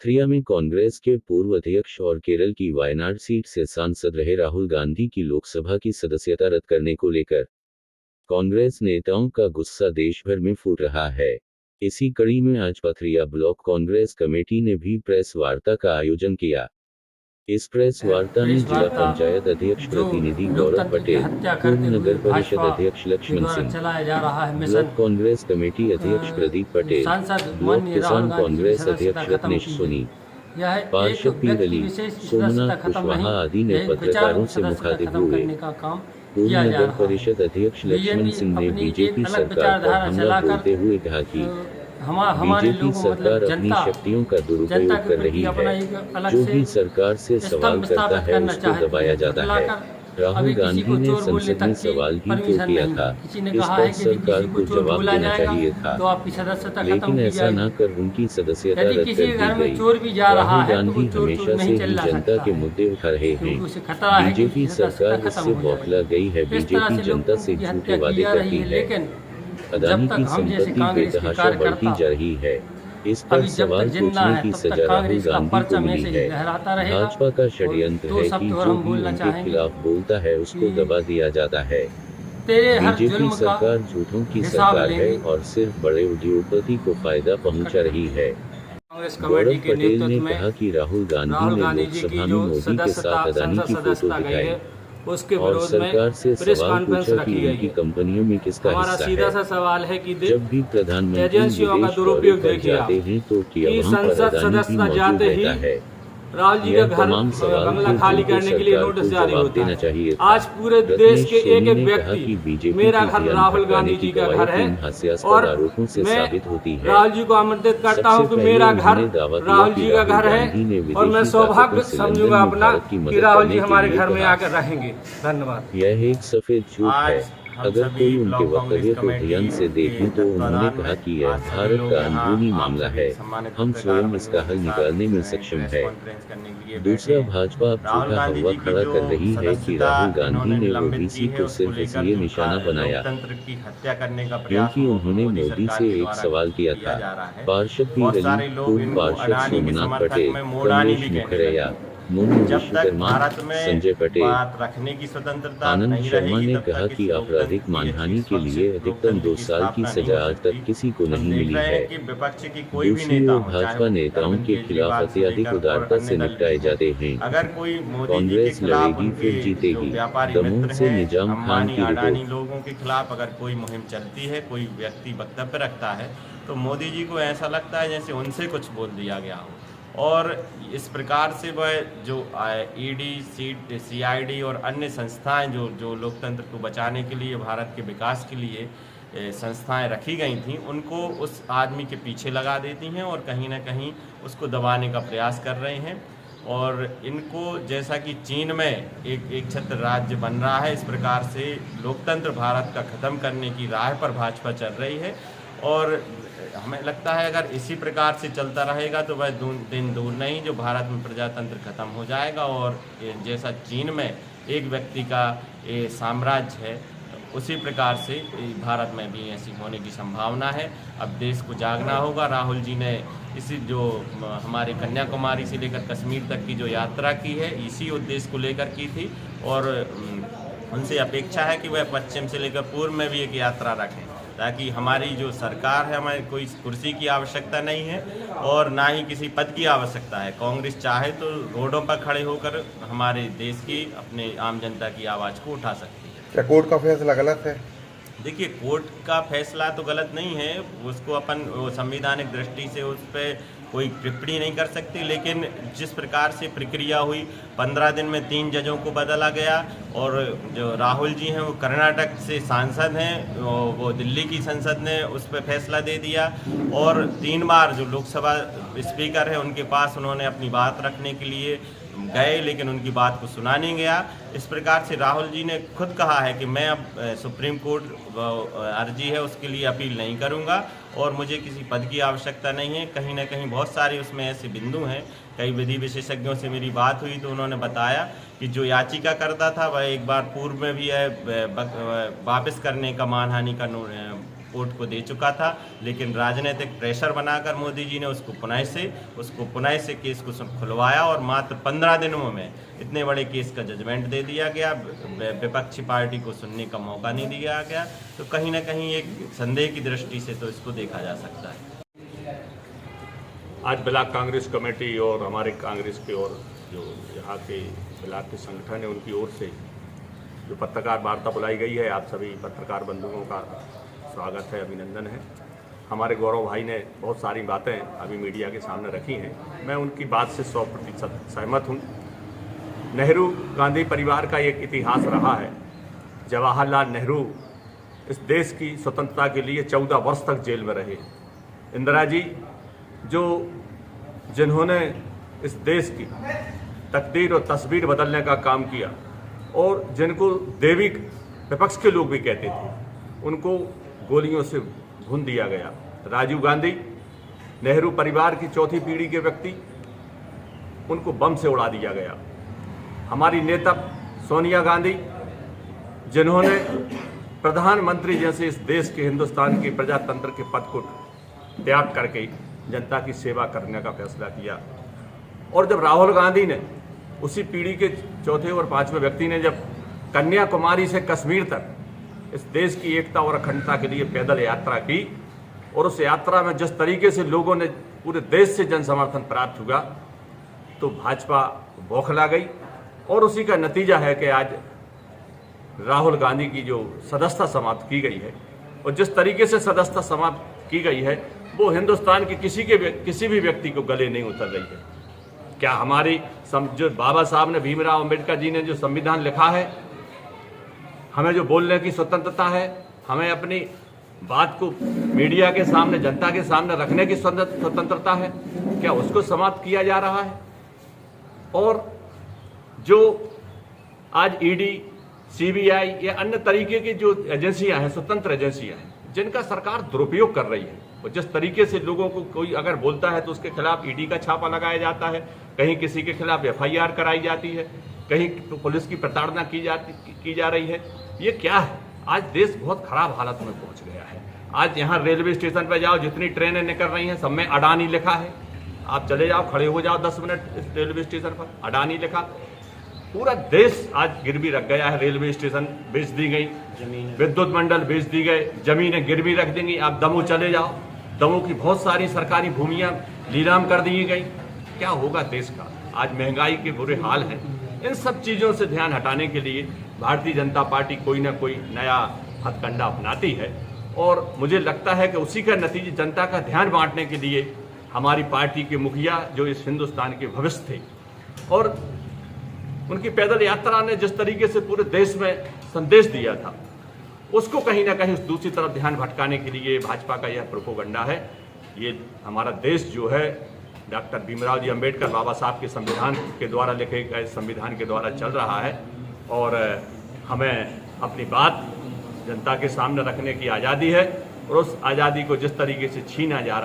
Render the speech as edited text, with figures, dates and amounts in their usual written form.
पथरिया में कांग्रेस के पूर्व अध्यक्ष और केरल की वायनाड सीट से सांसद रहे राहुल गांधी की लोकसभा की सदस्यता रद्द करने को लेकर कांग्रेस नेताओं का गुस्सा देश भर में फूट रहा है। इसी कड़ी में आज पथरिया ब्लॉक कांग्रेस कमेटी ने भी प्रेस वार्ता का आयोजन किया। इस प्रेस वार्ता में जिला पंचायत अध्यक्ष प्रतिनिधि गौरव पटेल, पूर्व नगर परिषद अध्यक्ष लक्ष्मण सिंह, ब्लॉक कांग्रेस कमेटी अध्यक्ष प्रदीप पटेल, ब्लॉक किसान कांग्रेस अध्यक्ष रत्नेश सोनी, पार्षद पीर अली, सोमनाथ कुशवाहा आदि ने पत्रकारों से मुखातिब हुए। पूर्व नगर परिषद अध्यक्ष लक्ष्मण सिंह ने बीजेपी सरकार पर हमला बोलते हुए कहा कि बीजेपी सरकार अपनी शक्तियों का दुरुपयोग कर रही है। जो भी सरकार से सवाल करता है उसको दबाया जाता है। राहुल गांधी ने संसद में सवाल भी तो किया था। इस पर सरकार को जवाब देना चाहिए था, लेकिन ऐसा न कर उनकी सदस्यता रद्द कर दी गई। राहुल गांधी हमेशा से ही जनता के मुद्दे उठा रहे हैं। बीजेपी सरकार इससे बौखला गई है। बीजेपी जनता से झूठे वादे करती है। अदानी की संपत्ति बेतहाशा बढ़ती जा रही है। इस पर सवाल पूछने की सजा राहुल गांधी को मिली है। भाजपा का षड्यंत्र है कि जो भी उनके खिलाफ बोलता है उसको दबा दिया जाता है। बीजेपी सरकार झूठों की सरकार है और सिर्फ बड़े उद्योगपति को फायदा पहुंचा रही है। गौरव पटेल ने कहा कि राहुल गांधी ने लोकसभा में मोदी के साथ अदानी की फोटो दिखाई उसके और सरकार से सवाल पूछा कि उनकी कंपनियों में किसका हिस्सा सीधा है। सा सवाल है कि जब भी प्रधानमंत्री एजेंसियों का दुरुपयोग देखिए जाते हैं तो क्या वहाँ पर संसद अदानी भी सदस्य मौजूद जाते ही रहता है। राहुल जी का घर बंगला खाली करने के लिए नोटिस जारी होता है। आज पूरे देश के एक एक व्यक्ति मेरा घर राहुल गांधी जी का घर है और मैं राहुल जी को आमंत्रित करता हूं कि मेरा घर राहुल जी का घर है और मैं सौभाग्य समझूंगा अपना कि राहुल जी हमारे घर में आकर रहेंगे। धन्यवाद। यह एक सफेद झूठ है। अगर कोई उनके वक्तव्य को ध्यान से देखें तो उन्होंने कहा कि यह भारत का अंदरूनी मामला है, हम स्वयं इसका हल निकालने में सक्षम है। दूसरा, भाजपा अब झूठा हवा खड़ा कर रही है कि राहुल गांधी ने ओबीसी को सिर्फ इसलिए निशाना बनाया क्योंकि उन्होंने मोदी से एक सवाल किया था। पार्षद पीर अली, पूर्व पार्षद सोमनाथ पटेल, रमेश मुखर्जी, मोनू विश्वकर्मा, संजय पटेल, आनंद शर्मा ने कहा कि आपराधिक मानहानि के लिए अधिकतम 2 साल की सजा आज तक किसी को नहीं मिली है। दूसरी ओर भाजपा नेताओं के खिलाफ अत्यधिक उदारता से निपटाए जाते हैं। कांग्रेस लड़ेगी फिर जीतेगी। दमोह से निजाम खान की रिपोर्ट। लोगों के खिलाफ अगर कोई मुहिम चलती है, कोई व्यक्ति वक्तव्य रखता है तो मोदी जी को ऐसा लगता है जैसे उनसे कुछ बोल दिया गया हो और इस प्रकार से वह जो ईडी, सीआईडी और अन्य संस्थाएं जो लोकतंत्र को बचाने के लिए, भारत के विकास के लिए संस्थाएं रखी गई थीं, उनको उस आदमी के पीछे लगा देती हैं और कहीं ना कहीं उसको दबाने का प्रयास कर रहे हैं। और इनको जैसा कि चीन में एक छत्र राज्य बन रहा है, इस प्रकार से लोकतंत्र भारत का ख़त्म करने की राह पर भाजपा चल रही है। और हमें लगता है अगर इसी प्रकार से चलता रहेगा तो वह दिन दूर नहीं जो भारत में प्रजातंत्र खत्म हो जाएगा और जैसा चीन में एक व्यक्ति का साम्राज्य है, उसी प्रकार से भारत में भी ऐसी होने की संभावना है। अब देश को जागना होगा। राहुल जी ने इसी जो हमारे कन्याकुमारी से लेकर कश्मीर तक की जो यात्रा की है, इसी उद्देश्य को लेकर की थी और उनसे अपेक्षा है कि वह पश्चिम से लेकर पूर्व में भी एक यात्रा रखें ताकि हमारी जो सरकार है, हमारी कोई कुर्सी की आवश्यकता नहीं है और ना ही किसी पद की आवश्यकता है। कांग्रेस चाहे तो रोडों पर खड़े होकर हमारे देश की, अपने आम जनता की आवाज़ को उठा सकती है। क्या कोर्ट का फैसला गलत है? देखिए, कोर्ट का फैसला तो गलत नहीं है, उसको अपन संवैधानिक दृष्टि से उस पर कोई टिप्पणी नहीं कर सकती, लेकिन जिस प्रकार से प्रक्रिया हुई, 15 दिन में 3 जजों को बदला गया और जो राहुल जी हैं वो कर्नाटक से सांसद हैं, वो दिल्ली की संसद ने उस पर फैसला दे दिया और 3 बार जो लोकसभा स्पीकर है उनके पास उन्होंने अपनी बात रखने के लिए गए लेकिन उनकी बात को सुना नहीं गया। इस प्रकार से राहुल जी ने खुद कहा है कि मैं अब सुप्रीम कोर्ट अर्जी है उसके लिए अपील नहीं करूंगा और मुझे किसी पद की आवश्यकता नहीं है। कहीं ना कहीं बहुत सारे उसमें ऐसे बिंदु हैं। कई विधि विशेषज्ञों से मेरी बात हुई तो उन्होंने बताया कि जो याचिका करता था वह एक बार पूर्व में भी है वापस करने का, मानहानि का कोर्ट को दे चुका था, लेकिन राजनीतिक प्रेशर बनाकर मोदी जी ने उसको पुनः से केस को खुलवाया और मात्र 15 दिनों में इतने बड़े केस का जजमेंट दे दिया गया। विपक्षी पार्टी को सुनने का मौका नहीं दिया गया। तो कहीं ना कहीं एक संदेह की दृष्टि से तो इसको देखा जा सकता है। आज ब्लॉक कांग्रेस कमेटी और हमारे कांग्रेस के और जो यहाँ के ब्लॉक के संगठन है उनकी ओर से जो पत्रकार वार्ता बुलाई गई है, आप सभी पत्रकार बंधुओं का स्वागत है, अभिनंदन है। हमारे गौरव भाई ने बहुत सारी बातें अभी मीडिया के सामने रखी हैं, मैं उनकी बात से 100% सहमत हूँ। नेहरू गांधी परिवार का एक इतिहास रहा है। जवाहरलाल नेहरू इस देश की स्वतंत्रता के लिए 14 वर्ष तक जेल में रहे। इंदिरा जी जिन्होंने इस देश की तकदीर और तस्वीर बदलने का काम किया और जिनको देवी विपक्ष के लोग भी कहते थे, उनको गोलियों से भून दिया गया। राजीव गांधी नेहरू परिवार की चौथी पीढ़ी के व्यक्ति, उनको बम से उड़ा दिया गया। हमारी नेता सोनिया गांधी जिन्होंने प्रधानमंत्री जैसे इस देश के हिंदुस्तान के प्रजातंत्र के पद को त्याग करके जनता की सेवा करने का फैसला किया। और जब राहुल गांधी ने उसी पीढ़ी के चौथे और पांचवें व्यक्ति ने जब कन्याकुमारी से कश्मीर तक इस देश की एकता और अखंडता के लिए पैदल यात्रा की और उस यात्रा में जिस तरीके से लोगों ने पूरे देश से जन समर्थन प्राप्त हुआ, तो भाजपा बौखला गई। और उसी का नतीजा है कि आज राहुल गांधी की जो सदस्यता समाप्त की गई है और जिस तरीके से सदस्यता समाप्त की गई है वो हिंदुस्तान के किसी भी व्यक्ति को गले नहीं उतर रही है। क्या हमारी जो बाबा साहब ने, भीमराव अंबेडकर जी ने जो संविधान लिखा है, हमें जो बोलने की स्वतंत्रता है, हमें अपनी बात को मीडिया के सामने, जनता के सामने रखने की स्वतंत्रता है, क्या उसको समाप्त किया जा रहा है? और जो आज ईडी, सीबीआई या अन्य तरीके की जो एजेंसियां हैं, स्वतंत्र एजेंसियां हैं, जिनका सरकार दुरुपयोग कर रही है, और जिस तरीके से लोगों को कोई अगर बोलता है तो उसके खिलाफ ईडी का छापा लगाया जाता है, कहीं किसी के खिलाफ एफआईआर कराई जाती है, कहीं तो पुलिस की प्रताड़ना की जा रही है। ये क्या है? आज देश बहुत खराब हालत में पहुंच गया है। आज यहाँ रेलवे स्टेशन पर जाओ, जितनी ट्रेनें निकल रही हैं सब में अडानी लिखा है। आप चले जाओ, खड़े हो जाओ 10 मिनट रेलवे स्टेशन पर, अडानी लिखा। पूरा देश आज गिरवी रख गया है। रेलवे स्टेशन बेच दी गई, विद्युत मंडल बेच दी गए, जमीनें गिरवी रख देंगी। आप दमोह चले जाओ, दमोह की बहुत सारी सरकारी भूमियां नीलाम कर दी गई। क्या होगा देश का? आज महंगाई के बुरे हाल हैं। इन सब चीज़ों से ध्यान हटाने के लिए भारतीय जनता पार्टी कोई ना कोई नया हथकंडा अपनाती है और मुझे लगता है कि उसी का नतीजे जनता का ध्यान बांटने के लिए हमारी पार्टी के मुखिया जो इस हिंदुस्तान के भविष्य थे और उनकी पैदल यात्रा ने जिस तरीके से पूरे देश में संदेश दिया था, उसको कहीं ना कहीं दूसरी तरफ ध्यान भटकाने के लिए भाजपा का यह प्रोपोगंडा है। ये हमारा देश जो है डॉक्टर भीमराव जी अंबेडकर बाबा साहब के संविधान के द्वारा लिखे गए संविधान के द्वारा चल रहा है और हमें अपनी बात जनता के सामने रखने की आज़ादी है और उस आज़ादी को जिस तरीके से छीना जा रहा है